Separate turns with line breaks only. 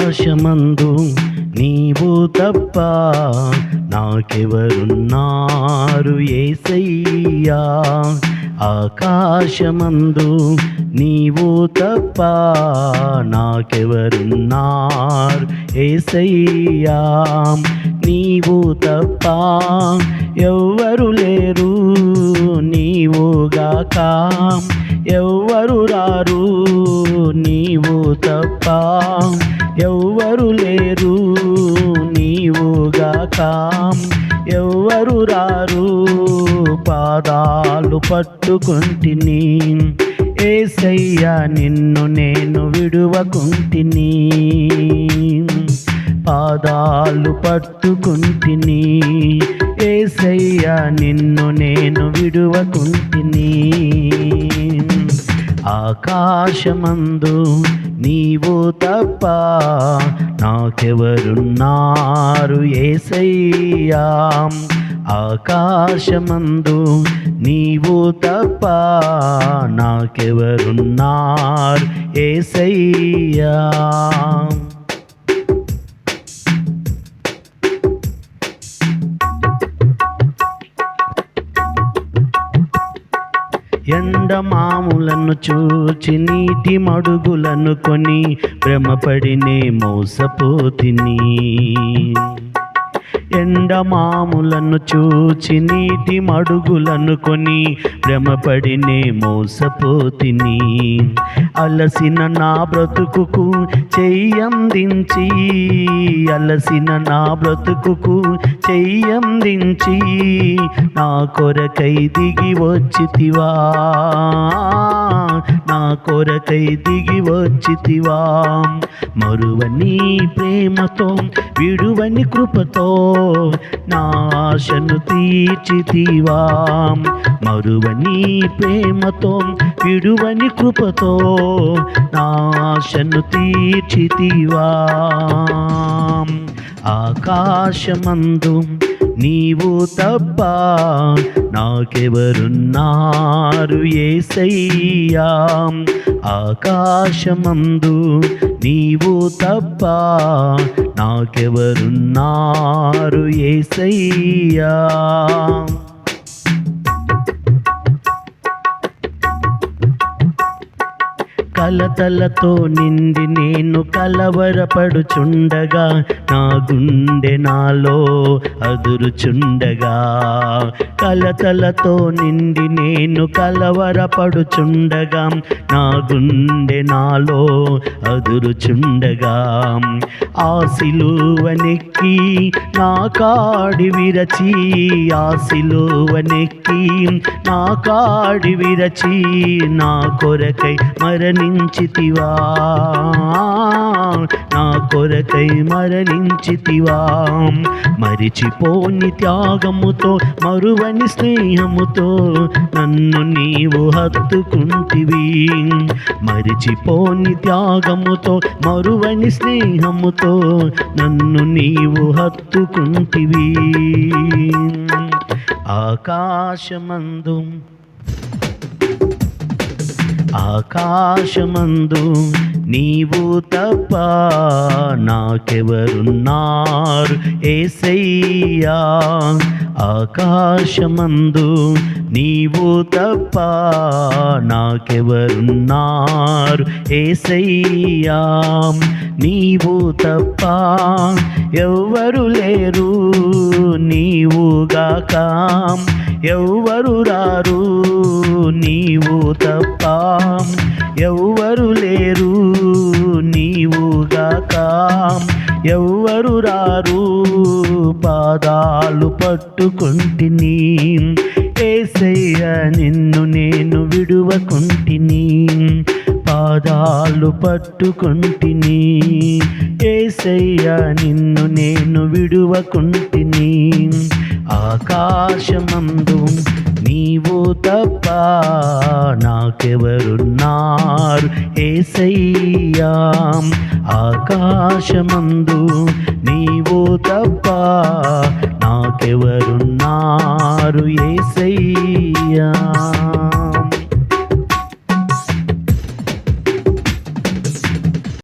ఆకాశమందు నీవు తప్ప నాకెవరున్నారు యేసయ్యా. ఆకాశమందు నీవు తప్ప నాకెవరున్నారు యేసయ్యా. నీవు తప్ప ఎవ్వరు లేరు, నీవుగాక ఎవ్వరు రారు. నీవు తప్ప ఎవ్వరు లేరు, నీవుగాక ఎవ్వరు రారు. పాదాలు పట్టుకుంటిని యేసయ్యా, నిన్ను నేను విడువకుంటిని. పాదాలు పట్టుకుంటిని యేసయ్యా, నిన్ను నేను విడువకుంటిని. ఆకాశమందు నీవు తప్ప నాకెవరున్నారు యేసయ్యా. ఆకాశమందు నీవు తప్ప నాకెవరున్నారు యేసయ్యా. ఎండమాములను చూచి నీటి మడుగులను కొని భ్రమపడినే మోసపోతిని. ఎండమాములను చూచి నీటి మడుగులను కొని భ్రమపడినే మోసపోతిని. అలసిన నా బ్రతుకుకు చెయ్యందించి, అలసిన నా బ్రతుకుకు చెయ్యందించి నా కొరకై దిగి వచ్చితివా, నా కొరకై దిగి వచ్చితివా. మరువని ప్రేమతో విడువని కృపతో నా ఆశను తీర్చితివా. మరువని ప్రేమతో విడువని కృపతో నా ఆశను తీర్చితివా. ఆకాశమందు నీవు తప్ప నాకెవరున్నారు యేసయ్యా. ఆకాశమందు నీవు తప్ప నాకెవరున్నారు యేసయ్యా. కలతలతో నిండి నేను కలవరపడుచుండగా, నా గుండె నాలో అదురుచుండగా. కలతలతో నిండి నేను కలవరపడుచుండగా, నా గుండె నాలో అదురుచుండగా. ఆ సిలువనెక్కి నా కాడి విరచి, ఆ సిలువనెక్కి నా కాడి విరచి నా కొరకై మరణించితివా, నా కొరకై మరణించితివా. మరిచిపోని త్యాగముతో మరువని స్నేహముతో నన్ను నీవు హత్తుకుంటివి. మరిచిపోని త్యాగముతో మరువని స్నేహముతో నన్ను నీవు హత్తుకుంటివి. ఆకాశమందు ఆకాశమందు నీవు తప్ప నాకెవరున్నారు యేసయ్యా. ఆకాశమందు నీవు తప్ప నాకెవరున్నారు యేసయ్యా. నీవు తప్ప ఎవ్వరు లేరు, నీవుగాక ఎవ్వరు రారు. నీవు తప్ప ఎవ్వరు లేరు, నీవుగాక ఎవ్వరు రారు. పాదాలు పట్టుకుంటిని యేసయ్యా, నిన్ను నేను విడువకుంటిని. పాదాలు పట్టుకుంటిని యేసయ్యా, నిన్ను నేను విడువకుంటిని. ఆకాశమందు నీవు తప్ప నాకెవరున్నారు యేసయ్యా. ఆకాశమందు నీవు తప్ప నాకెవరున్నారు యేసయ్యా.